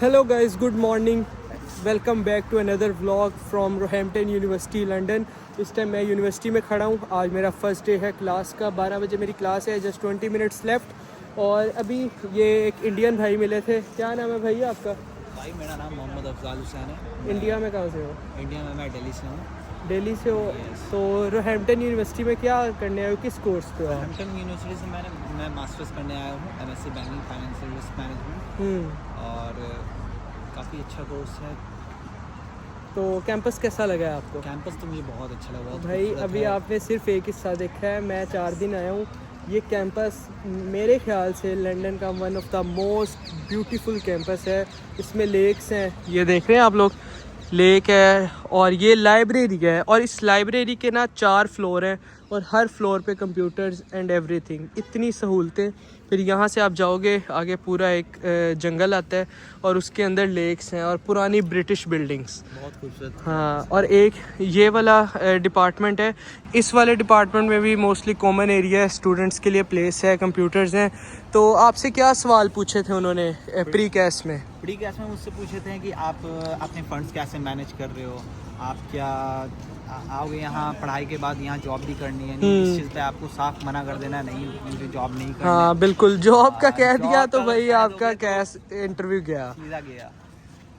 Hello guys, good morning. Welcome back to another vlog from Roehampton University London. इस time मैं university में खड़ा हूँ। आज मेरा फर्स्ट डे है क्लास का। 12 बजे मेरी क्लास है, जस्ट 20 मिनट्स लेफ्ट। और अभी ये एक इंडियन भाई मिले थे। क्या नाम है भैया आपका? भाई मेरा नाम मोहम्मद अफजाल हुसैन है। इंडिया में कहाँ से हो? इंडिया में मैं दिल्ली से हूँ। दिल्ली से हो? Yes। तो रोहैम्पटन यूनिवर्सिटी में क्या करने आए हो? किस कोर्स पे हो आप? हैम्पटन यूनिवर्सिटी से मैं मास्टर्स करने आया हूँ, MSc banking financial risk management. और काफ़ी अच्छा कोर्स है। तो कैंपस कैसा लगा है आपको? कैंपस तो मुझे बहुत अच्छा लगा, बहुत भाई खूबसूरत अभी है। आपने सिर्फ एक हिस्सा देखा है, मैं 4 दिन आया हूँ। ये कैंपस मेरे ख्याल से लंदन का one of the most beautiful campus है। इसमें लेक्स हैं, ये देख रहे हैं आप लोग, लेक है। और ये लाइब्रेरी है, और इस लाइब्रेरी के ना 4 फ्लोर हैं, और हर फ्लोर पे कंप्यूटर्स एंड एवरीथिंग, इतनी सहूलतें। फिर यहाँ से आप जाओगे आगे, पूरा एक जंगल आता है, और उसके अंदर लेक्स हैं और पुरानी ब्रिटिश बिल्डिंग्स। बहुत खूबसूरत। हाँ, और एक ये वाला डिपार्टमेंट है। इस वाले डिपार्टमेंट में भी मोस्टली कॉमन एरिया है, स्टूडेंट्स के लिए प्लेस है, कंप्यूटर्स हैं। तो आपसे क्या सवाल पूछे थे उन्होंने प्री कैस में? प्री कैस में मुझसे पूछे थे कि आप अपने फंड्स कैसे मैनेज कर रहे हो, आप क्या आओगे यहाँ पढ़ाई के बाद, यहाँ जॉब भी करनी है, नहीं इस चीज़ पे आपको साफ मना कर देना, नहीं मुझे जॉब नहीं करनी। हाँ बिल्कुल, जॉब का कह दिया जॉब तो का भाई कह आपका दोगे तो कैस इंटरव्यू गया। सीधा गया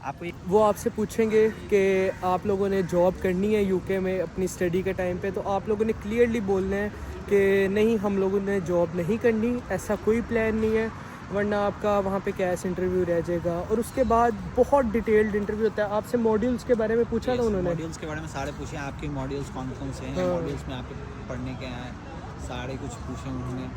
आपको। वो आपसे पूछेंगे कि आप लोगों ने जॉब करनी है यूके में अपनी स्टडी के टाइम पे, तो आप लोगों ने क्लियरली बोलना है कि नहीं, हम लोगों ने जॉब नहीं करनी, ऐसा कोई प्लान नहीं है, वरना आपका वहाँ पे कैश इंटरव्यू रह जाएगा। और उसके बाद बहुत डिटेल्ड इंटरव्यू होता है। आपसे मॉड्यूल्स के बारे में पूछा था उन्होंने? मॉड्यूल्स के बारे में सारे पूछे, आपके मॉड्यूल्स कौन कौन से हैं, हाँ। मॉड्यूल्स में आपके पढ़ने के हैं, सारे कुछ पूछे उन्होंने।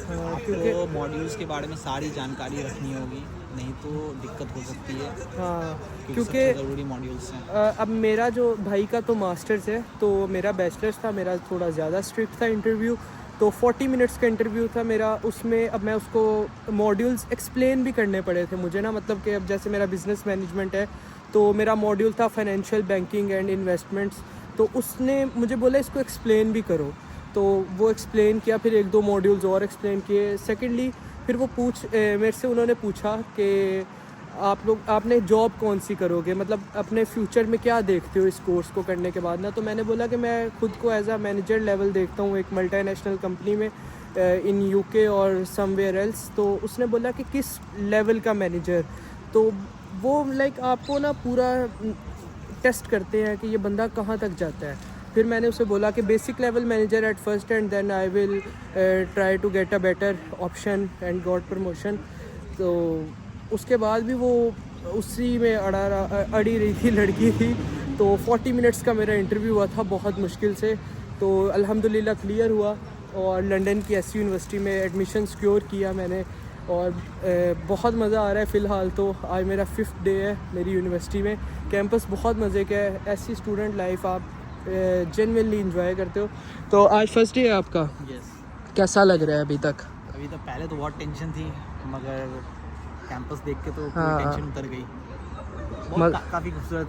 हाँ, आपको मॉड्यूल्स के बारे में सारी जानकारी रखनी होगी, नहीं तो दिक्कत हो सकती है। हाँ, क्योंकि सबसे ज़रूरी मॉड्यूल्स हैं। अब मेरा जो भाई का तो मास्टर्स है, तो मेरा बैचलर्स था, मेरा थोड़ा ज़्यादा स्ट्रिक्ट था इंटरव्यू। तो 40 मिनट्स का इंटरव्यू था मेरा। उसमें अब मैं उसको मॉड्यूल्स एक्सप्लेन भी करने पड़े थे मुझे ना, मतलब कि अब जैसे मेरा बिज़नेस मैनेजमेंट है, तो मेरा मॉड्यूल था फाइनेंशियल बैंकिंग एंड इन्वेस्टमेंट्स। तो उसने मुझे बोला इसको एक्सप्लेन भी करो, तो वो एक्सप्लेन किया। फिर 1-2 मॉड्यूल्स और एक्सप्लेन किए। सेकेंडली फिर वो मेरे से उन्होंने पूछा कि आपने जॉब कौन सी करोगे, मतलब अपने फ्यूचर में क्या देखते हो इस कोर्स को करने के बाद ना। तो मैंने बोला कि मैं खुद को एज अ मैनेजर लेवल देखता हूँ एक मल्टीनेशनल कंपनी में इन यूके और समवेयर एल्स। तो उसने बोला कि किस लेवल का मैनेजर। तो वो लाइक आपको ना पूरा टेस्ट करते हैं कि ये बंदा कहाँ तक जाता है। फिर मैंने उसे बोला कि basic level manager at first, and then I will try to get a better option and got promotion. तो उसके बाद भी वो उसी में अड़ी रही थी, लड़की थी। तो 40 मिनट्स का मेरा इंटरव्यू हुआ था, बहुत मुश्किल से। तो अल्हम्दुलिल्लाह क्लियर हुआ, और लंदन की एसयू यूनिवर्सिटी में एडमिशन सिक्योर किया मैंने। और बहुत मज़ा आ रहा है फ़िलहाल। तो आज मेरा 5th डे है मेरी यूनिवर्सिटी में। कैंपस बहुत मज़े का है, ऐसी स्टूडेंट लाइफ आप जेन्युइनली इंजॉय करते हो। तो आज फर्स्ट डे है आपका, यस। कैसा लग रहा है अभी तक? अभी तो पहले तो बहुत टेंशन थी, मगर कैंपस देख के तो हाँ, पूरी टेंशन उतर गई। बहुत काफ़ी खूबसूरत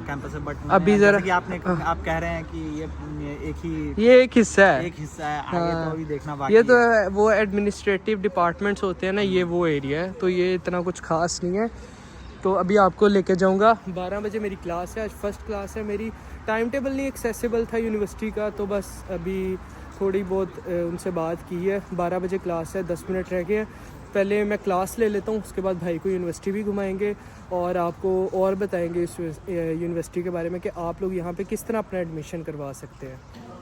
कैंपस है। बट अभी जैसे ज़रा कि आप कह रहे हैं कि ये एक हिस्सा है। एक हिस्सा है, आगे हाँ, तो अभी देखना बाकी ये तो है। वो एडमिनिस्ट्रेटिव डिपार्टमेंट्स होते हैं ना, ये वो एरिया है, तो ये इतना कुछ खास नहीं है। तो अभी आपको लेके जाऊंगा। 12 बजे मेरी क्लास है, आज फर्स्ट क्लास है मेरी। टाइम टेबल नहीं एक्सेसिबल था यूनिवर्सिटी का, तो बस अभी थोड़ी बहुत उनसे बात की है। 12 बजे क्लास है, 10 मिनट रह गए हैं। पहले मैं क्लास ले लेता हूँ, उसके बाद भाई को यूनिवर्सिटी भी घुमाएंगे, और आपको और बताएंगे इस यूनिवर्सिटी के बारे में कि आप लोग यहाँ पे किस तरह अपना एडमिशन करवा सकते हैं।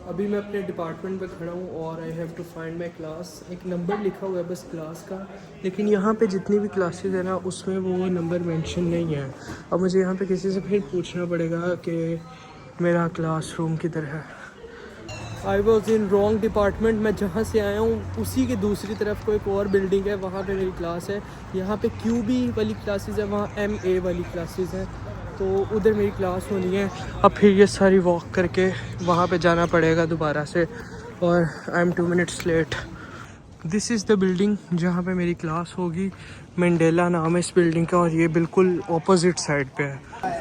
अभी मैं अपने डिपार्टमेंट पे खड़ा हूँ, और I have to find my class. एक नंबर लिखा हुआ है बस क्लास का, लेकिन यहाँ पे जितनी भी क्लासेस है ना, उसमें वो नंबर मेंशन नहीं है। अब मुझे यहाँ पे किसी से फिर पूछना पड़ेगा कि मेरा क्लासरूम किधर है। I was in wrong department. मैं जहाँ से आया हूँ उसी के दूसरी तरफ को एक और बिल्डिंग है, वहाँ पे मेरी क्लास है। यहाँ पे QB वाली क्लासेस है, वहाँ MA वाली क्लासेस हैं, तो उधर मेरी क्लास होनी है। अब फिर ये सारी वॉक करके वहाँ पे जाना पड़ेगा दोबारा से, और I am 2 minutes late. This is the building जहाँ पे मेरी क्लास होगी। मंडेला नाम है इस बिल्डिंग का, और ये बिल्कुल ऑपोजिट साइड पे है।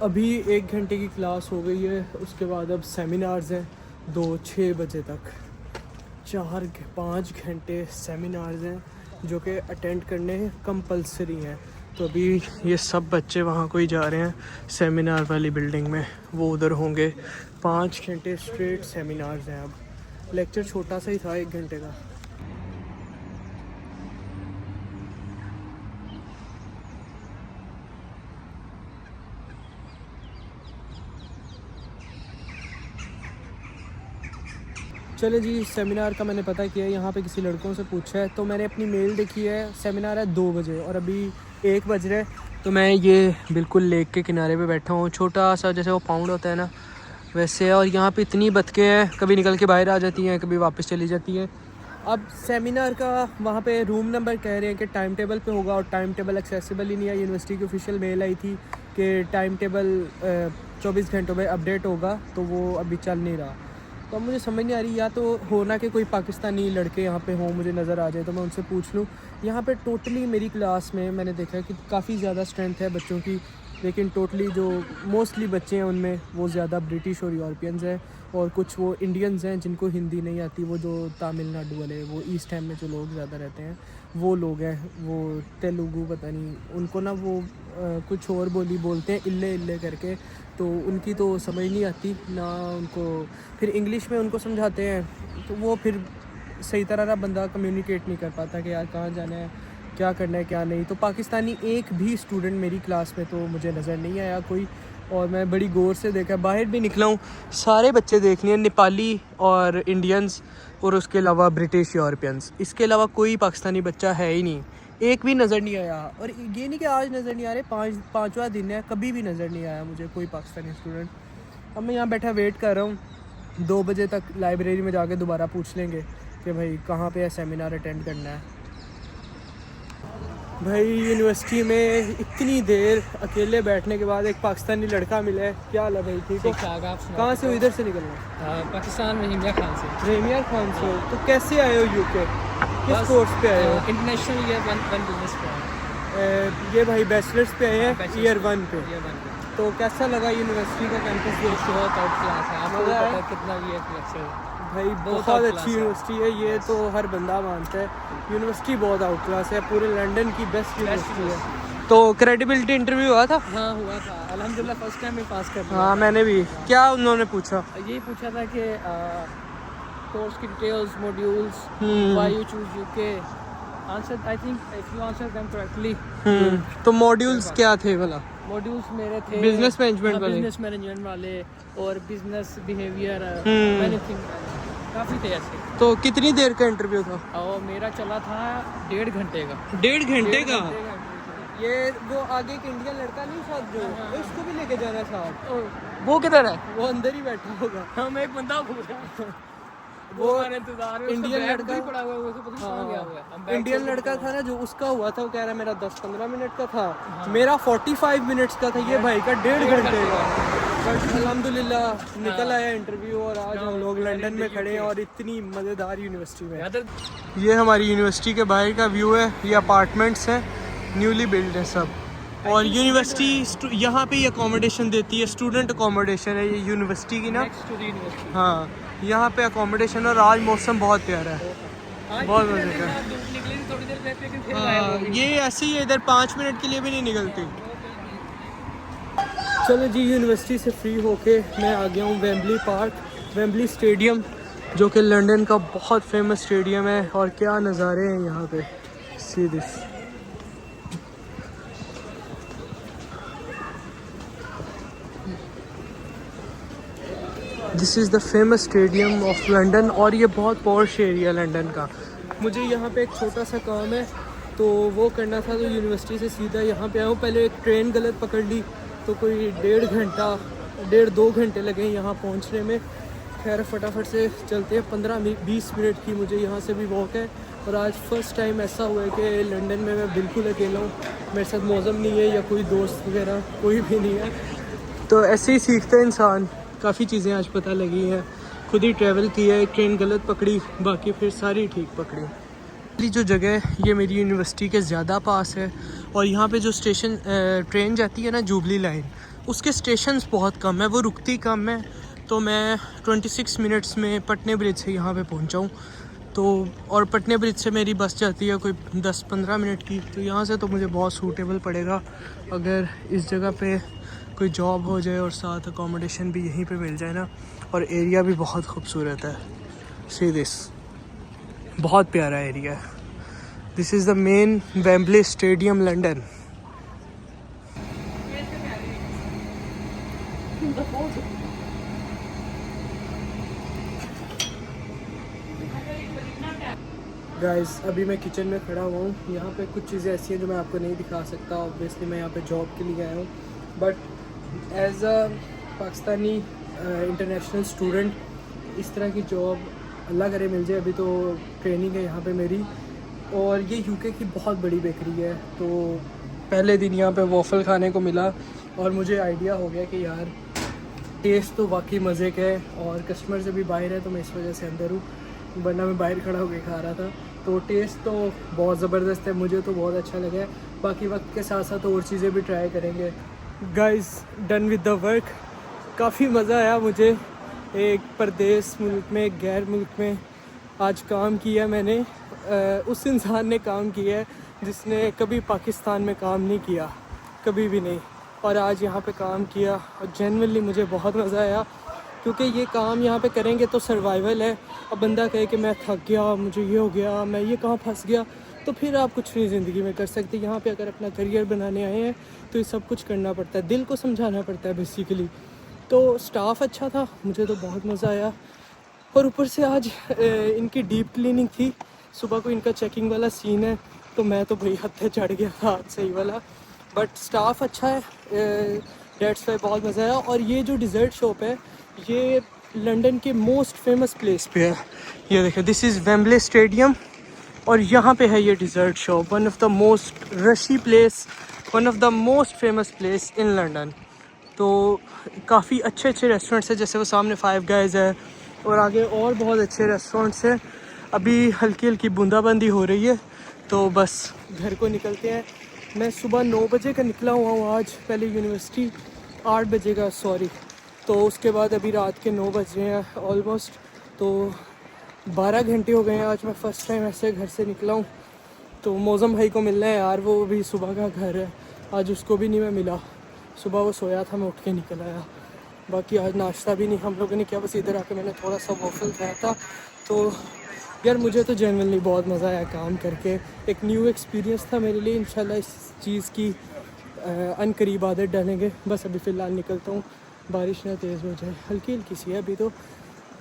अभी 1 घंटे की क्लास हो गई है, उसके बाद अब सेमिनार्स हैं 2-6 बजे तक। 4-5 घंटे सेमिनार्स हैं जो कि अटेंड करने कंपलसरी हैं। तो अभी ये सब बच्चे वहाँ कोई जा रहे हैं सेमिनार वाली बिल्डिंग में, वो उधर होंगे। 5 घंटे स्ट्रेट सेमिनार्स हैं। अब लेक्चर छोटा सा ही था 1 घंटे का। चले जी, सेमिनार का मैंने पता किया है, यहाँ पे किसी लड़कों से पूछा है तो मैंने अपनी मेल देखी है। सेमिनार है 2 बजे और अभी 1 बज रहे। तो मैं ये बिल्कुल लेक के किनारे पे बैठा हूँ, छोटा सा जैसे वो पाउंड होता है ना वैसे है। और यहाँ पे इतनी बतखें हैं, कभी निकल के बाहर आ जाती हैं, कभी वापस चली जाती हैं। अब सेमिनार का वहाँ पे रूम नंबर कह रहे हैं कि टाइम टेबल पे होगा और टाइम टेबल एक्सेसिबल ही नहीं है। यूनिवर्सिटी की ऑफिशियल मेल आई थी कि टाइम टेबल 24 घंटों में अपडेट होगा, तो वो अभी चल नहीं रहा। तो अब मुझे समझ नहीं आ रही, या तो होना कि कोई पाकिस्तानी लड़के यहाँ पे हों, मुझे नज़र आ जाए तो मैं उनसे पूछ लूँ। यहाँ पे टोटली मेरी क्लास में मैंने देखा है कि काफ़ी ज़्यादा स्ट्रेंथ है बच्चों की, लेकिन टोटली जो मोस्टली बच्चे हैं उनमें वो ज़्यादा ब्रिटिश और यूरोपियंस हैं, और कुछ वो इंडियंस हैं जिनको हिंदी नहीं आती, वो जो तमिलनाडु वाले, वो ईस्ट हैम में जो लोग ज़्यादा रहते हैं वो लोग हैं। वो तेलुगु पता नहीं उनको ना, वो कुछ और बोली बोलते हैं, इल्ले इल्ले करके, तो उनकी तो समझ नहीं आती ना उनको। फिर इंग्लिश में उनको समझाते हैं तो वो फिर सही तरह ना बंदा कम्युनिकेट नहीं कर पाता कि यार कहाँ जाना है, क्या करना है, क्या नहीं। तो पाकिस्तानी एक भी स्टूडेंट मेरी क्लास में तो मुझे नज़र नहीं आया कोई। और मैं बड़ी गौर से देखा, बाहर भी निकला हूँ, सारे बच्चे देख लिए, नेपाली और इंडियंस और उसके अलावा ब्रिटिश यूरोपियंस, इसके अलावा कोई पाकिस्तानी बच्चा है ही नहीं, एक भी नज़र नहीं आया। और ये नहीं कि आज नज़र नहीं आ रहे, पाँचवां दिन है, कभी भी नज़र नहीं आया मुझे कोई पाकिस्तानी स्टूडेंट। अब मैं यहाँ बैठा वेट कर रहा हूँ, 2 बजे तक लाइब्रेरी में जाके दोबारा पूछ लेंगे कि भाई कहाँ पे है सेमिनार अटेंड करना है। भाई यूनिवर्सिटी में इतनी देर अकेले बैठने के बाद एक पाकिस्तानी लड़का मिला है। क्या हाल है भाई, ठीक हो? कहाँ से हो? इधर से निकलना? पाकिस्तान में हिमिया खान से। रेमिया खान से हो? तो कैसे आए हो यूके, किस कोर्स पे आए हो? इंटरनेशनल ईयर 1 बिजनेस पे। ये भाई बैचलर्स पे आए हैं, ईयर 1 पे। तो कैसा लगा यूनिवर्सिटी का कैंपस? बहुत आउट क्लास है, आपको पता है कितना भी है लेक्चर भाई बहुत अच्छी यूनिवर्सिटी है ये, तो हर बंदा मानता है यूनिवर्सिटी बहुत आउट क्लास है, पूरे लंदन की बेस्ट यूनिवर्सिटी है। तो क्रेडिबिलिटी इंटरव्यू हुआ था? हाँ हुआ था, अल्हम्दुलिल्लाह फर्स्ट टाइम में पास कर लिया। हाँ मैंने भी। क्या उन्होंने पूछा? यही पूछा था कि कोर्स की details, modules, why you choose UK. Answer I think if you answer them correctly. तो मॉड्यूल्स क्या थे भला? मॉड्यूल्स मेरे थे बिजनेस मैनेजमेंट वाले, बिजनेस मैनेजमेंट वाले और बिजनेस बिहेवियर, एनीथिंग, काफ़ी थे ऐसे। तो कितनी देर का इंटरव्यू था? और मेरा चला था 1.5 घंटे का। 1.5 घंटे का? का। ये वो आगे एक इंडियन लड़का नहीं साथ जो, इसको भी लेके जाना साथ। वो किधर है? वो अंदर ही बैठा होगा। हम एक बंदा भूल गया। वो इंतजार में इंडियन लड़का पड़ा हुआ है, वो पता नहीं कहाँ गया हुआ है। हम बैग इंडियन छोड़ के लड़का था ना जो, उसका हुआ था, वो कह रहा है मेरा 10-15 मिनट का था, मेरा 45 मिनट्स का था, ये भाई का 1.5 घंटे का। बट अल्हम्दुलिल्लाह निकल आया इंटरव्यू, और आज हम लोग लंदन में खड़े हैं और इतनी मज़ेदार यूनिवर्सिटी में। ये हमारी यूनिवर्सिटी के बाहर का व्यू है, ये अपार्टमेंट्स हैं, न्यूली बिल्ड है सब। और यूनिवर्सिटी यहाँ पे अकोमोडेशन देती है, स्टूडेंट अकोमोडेशन है ये यूनिवर्सिटी की ना। हाँ यहाँ पे अकोमोडेशन, और आज मौसम बहुत प्यारा है, बहुत मजे का। हाँ ये ऐसे ही है, इधर 5 मिनट के लिए भी नहीं निकलती। चलो जी, यूनिवर्सिटी से फ्री होके मैं आ गया हूँ वेम्बली पार्क, वेम्बली स्टेडियम, जो कि लंदन का बहुत फेमस स्टेडियम है। और क्या नज़ारे हैं यहाँ पे, see this. This is the famous stadium of London, और ये बहुत पॉश एरिया लंदन का। मुझे यहाँ पे एक छोटा सा काम है तो वो करना था, तो यूनिवर्सिटी से सीधा यहाँ पे आया हूँ। पहले एक ट्रेन गलत पकड़ ली तो कोई 1.5-2 घंटे लगे यहाँ पहुँचने में। खैर फटाफट से चलते हैं, 15-20 मिनट की मुझे यहाँ से भी वॉक है। और आज फर्स्ट टाइम ऐसा हुआ है कि लंदन में मैं बिल्कुल अकेला हूँ, मेरे साथ मौसम नहीं है या कोई दोस्त वगैरह कोई भी नहीं है। तो ऐसे ही सीखता है इंसान। काफ़ी चीज़ें आज पता लगी हैं, खुद ही ट्रैवल किया है, ट्रेन गलत पकड़ी, बाकी फिर सारी ठीक पकड़ी। ये जो जगह है ये मेरी यूनिवर्सिटी के ज़्यादा पास है, और यहाँ पे जो स्टेशन ट्रेन जाती है ना, जुबली लाइन, उसके स्टेशंस बहुत कम है, वो रुकती कम है। तो मैं 26 मिनट्स में पटने ब्रिज से यहाँ पे पहुँचा हूँ। तो और पटने ब्रिज से मेरी बस जाती है कोई 10-15 मिनट की। तो यहाँ से तो मुझे बहुत सूटेबल पड़ेगा अगर इस जगह पे कोई जॉब हो जाए और साथ अकोमोडेशन भी यहीं पे मिल जाए ना। और एरिया भी बहुत खूबसूरत है। सी दिस, बहुत प्यारा एरिया है। This is the main Wembley stadium London. Guys अभी मैं किचन में खड़ा हुआ हूँ। यहाँ पे कुछ चीज़ें ऐसी हैं जो मैं आपको नहीं दिखा सकता। ऑब्वियसली मैं यहाँ पे जॉब के लिए आया हूँ, but as a Pakistani international student इस तरह की जॉब अल्लाह करे मिल जाए। अभी तो ट्रेनिंग है यहाँ पे मेरी, और ये यूके की बहुत बड़ी बेकरी है। तो पहले दिन यहाँ पे वॉफल खाने को मिला और मुझे आइडिया हो गया कि यार टेस्ट तो वाकई मज़े का है, और कस्टमर से भी बाहर है तो मैं इस वजह से अंदर हूँ, वरना मैं बाहर खड़ा होकर खा रहा था। तो टेस्ट तो बहुत ज़बरदस्त है, मुझे तो बहुत अच्छा लगा है। बाकी वक्त के साथ साथ और चीज़ें भी ट्राई करेंगे। Guys done with the work. काफ़ी मज़ा आया मुझे एक परदेश मुल्क में, एक गैर मुल्क में आज काम किया मैंने। उस इंसान ने काम किया है जिसने कभी पाकिस्तान में काम नहीं किया, कभी भी नहीं, और आज यहाँ पे काम किया और जेन्युइनली मुझे बहुत मज़ा आया। क्योंकि ये काम यहाँ पे करेंगे तो सर्वाइवल है। अब बंदा कहे कि मैं थक गया, मुझे ये हो गया, मैं ये कहाँ फंस गया, तो फिर आप कुछ नहीं ज़िंदगी में कर सकते। यहाँ पे अगर अपना करियर बनाने आए हैं तो ये सब कुछ करना पड़ता है, दिल को समझाना पड़ता है बेसिकली। तो स्टाफ अच्छा था, मुझे तो बहुत मज़ा आया। और ऊपर से आज इनकी डीप क्लीनिंग थी, सुबह को इनका चेकिंग वाला सीन है, तो मैं तो भाई हत्थे चढ़ गया था आज सही वाला। बट स्टाफ अच्छा है, डेट्स वाई बहुत मज़ा आया। और ये जो डिज़र्ट शॉप है ये लंदन के मोस्ट फेमस प्लेस पे है। ये देखो, दिस इज़ वेम्बले स्टेडियम और यहाँ पे है ये dessert shop. One of the most rushy place, one of the most famous place in London. तो काफ़ी अच्छे अच्छे रेस्टोरेंट्स हैं, जैसे वो सामने फाइव गाइज है और आगे और बहुत अच्छे रेस्टोरेंट्स हैं। अभी हल्की हल्की बूंदाबांदी हो रही है, तो बस घर को निकलते हैं। मैं सुबह 9 बजे का निकला हुआ हूँ आज, पहले यूनिवर्सिटी 8 बजे का, सॉरी। तो उसके बाद अभी रात के 9 बज रहे हैं ऑलमोस्ट, तो 12 घंटे हो गए हैं। आज मैं फ़र्स्ट टाइम ऐसे घर से निकला हूँ। तो मौज़म भाई को मिलना है यार, वो भी सुबह का घर है, आज उसको भी नहीं मैं मिला। सुबह वो सोया था, मैं उठ के निकल आया। बाकी आज नाश्ता भी नहीं हम लोगों ने किया, बस इधर आके मैंने थोड़ा सा वॉफल खाया था। तो यार मुझे तो जेन्युइनली बहुत मज़ा आया काम करके, एक न्यू एक्सपीरियंस था मेरे लिए। इंशाल्लाह इस चीज़ की अनकरीब आदत डालेंगे। बस अभी फ़िलहाल निकलता हूँ, बारिश ना तेज़ हो जाए, हल्की हल्की सी है अभी तो।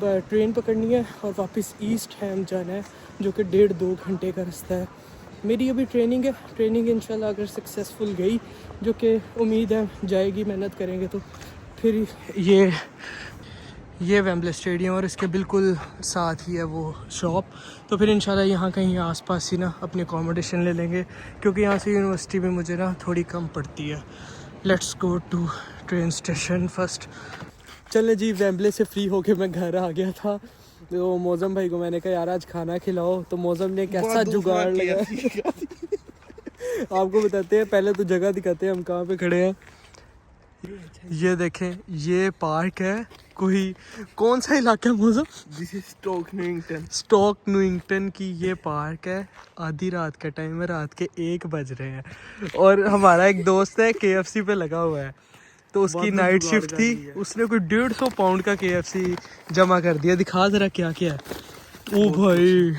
ट्रेन पकड़नी है और वापस ईस्ट हैम जाना है, जो कि 1.5-2 घंटे का रास्ता है। मेरी अभी ट्रेनिंग है, ट्रेनिंग इंशाल्लाह अगर सक्सेसफुल गई, जो कि उम्मीद है जाएगी, मेहनत करेंगे तो फिर ये वेम्बले स्टेडियम और इसके बिल्कुल साथ ही है वो शॉप। तो फिर इंशाल्लाह यहाँ कहीं आसपास ही ना अपनी अकोमोडेशन ले लेंगे, क्योंकि यहाँ से यूनिवर्सिटी में मुझे ना थोड़ी कम पड़ती है। Let's go to train station first. चले जी, वेम्बले से फ्री होके मैं घर आ गया था। तो मौज़म भाई को मैंने कहा यार आज खाना खिलाओ, तो मौज़म ने कैसा जुगाड़ लगा आपको बताते हैं, पहले तो जगह दिखाते हैं हम कहाँ पे खड़े हैं। ये देखें, ये पार्क है, कोई कौन सा इलाका है मौज़म? This is Stoke Newington. Stoke Newington की ये पार्क है। आधी रात का टाइम है, रात के 1 बज रहे हैं और हमारा एक दोस्त है KFC पे लगा हुआ है, तो उसकी नाइट शिफ्ट थी, उसने कोई 150 पाउंड का KFC जमा कर दिया। दिखा जरा क्या क्या है। ओ भाई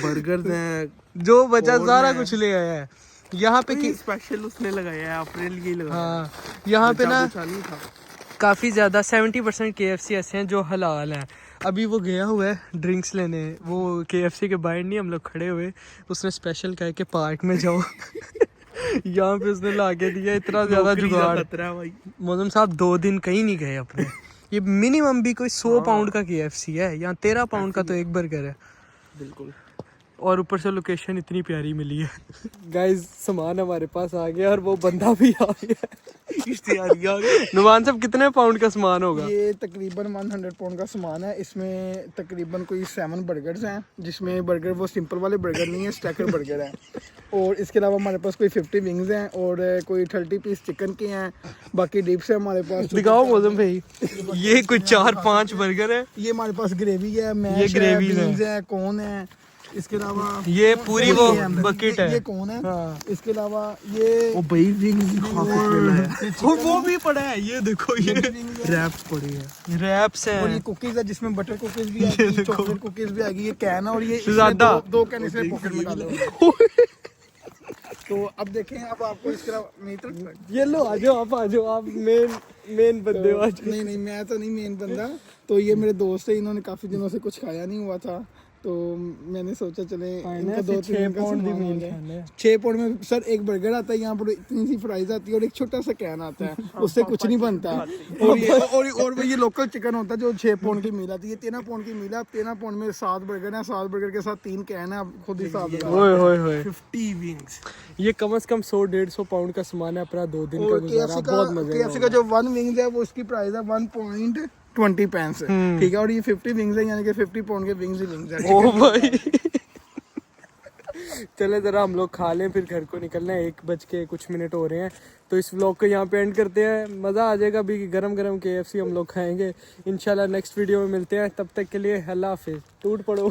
बर्गर्स हैं, जो बचा Corn सारा है। कुछ ले आया है यहाँ पे ये स्पेशल उसने लगाया है, अपने लिए ही लगाया हाँ, यहाँ पे ना चालू था। काफ़ी ज़्यादा 70% KFC ऐसे हैं जो हलाल हैं। अभी वो गया हुआ है ड्रिंक्स लेने, वो KFC के बाहर नहीं, हम लोग खड़े हुए, उसने स्पेशल कहा कि पार्क में जाओ यहाँ पे उसने ला के दिया। इतना ज़्यादा नौकरी का जुगाड़। खतरा है भाई। मौज़म साहब 2 दिन कहीं नहीं गए अपने। ये मिनिमम भी कोई 100 पाउंड का KFC है, यहाँ 13 पाउंड का तो एक बर्गर है। बिल्कुल। और ऊपर से लोकेशन इतनी प्यारी मिली है। गाइस सामान हमारे पास आ गया और वो बंदा भी आ गया। नुमान साहब कितने पाउंड का सामान होगा? ये तकरीबन 100 पाउंड का सामान है। इसमें तकरीबन कोई 7 बर्गर्स हैं, जिसमें बर्गर वो सिंपल वाले बर्गर नहीं है, स्टैकर बर्गर हैं। और इसके अलावा हमारे पास कोई 50 विंग्स हैं और कोई 30 पीस चिकन के हैं। बाकी डिप्स है हमारे पास। दिखाओ मौसम भाई, ये कोई 4-5 बर्गर है। ये हमारे पास ग्रेवी है, मैश ये ग्रेवी है, है। बीन्स है, कौन है। इसके अलावा ये पूरी वो बकेट है। ये कौन है। हाँ। इसके अलावा ये भाई विंग्स और वो भी पड़ा है, ये देखो ये रैप्स पड़ी है। रैप्स और ये हैं। कुकीज है, जिसमें बटर कुकीज भी आएगी, चॉकलेट कुकीज भी आएगी। ये कैन है और ये इसमें ज्यादा। दो कैन इसमें पॉकेट में डाले हुए हैं। तो अब देखें, अब आपको इसके अलावा मेरी तरफ ये लो आ जाओ आप मेन बंदे हो आज। नहीं मैं तो नहीं मेन बंदा। तो ये मेरे दोस्त है, इन्होंने काफी दिनों से कुछ खाया नहीं हुआ था, तो मैंने सोचा चले इनका 2-3 पाउंड की मील है। 6 पाउंड में सर एक बर्गर आता है, यहाँ पर इतनी सी फ्राइज आती है और एक छोटा सा कैन आता है, उससे कुछ नहीं बनता। और ये लोकल चिकन होता है जो 6 पाउंड की मील आती है। 13 पाउंड की मील है। 13 पाउंड में 7 बर्गर है, 7 बर्गर के साथ 3 कैन है। आप खुद ही हिसाब लगाओ। ओए 50 विंग्स। ये कम से कम 100-150 पाउंड का सामान है। अपना 2 दिन का और गुजारा बहुत मजे KFC का जो 1 विंग्स है वो उसकी प्राइस है 1.20 पेंस है, ठीक है। और ये 50 विंग्स है, यानी कि 50 पाउंड के विंग्स ही विंग्स है। ओ भाई चले जरा हम लोग खा लें, फिर घर को निकलना है। 1:00 हो रहे हैं, तो इस व्लॉग को यहाँ पे एंड करते हैं। मज़ा आ जाएगा अभी गरम KFC हम लोग खाएंगे। इंशाल्लाह नेक्स्ट वीडियो में मिलते हैं, तब तक के लिए अल्लाह हाफिज़। टूट पड़ो।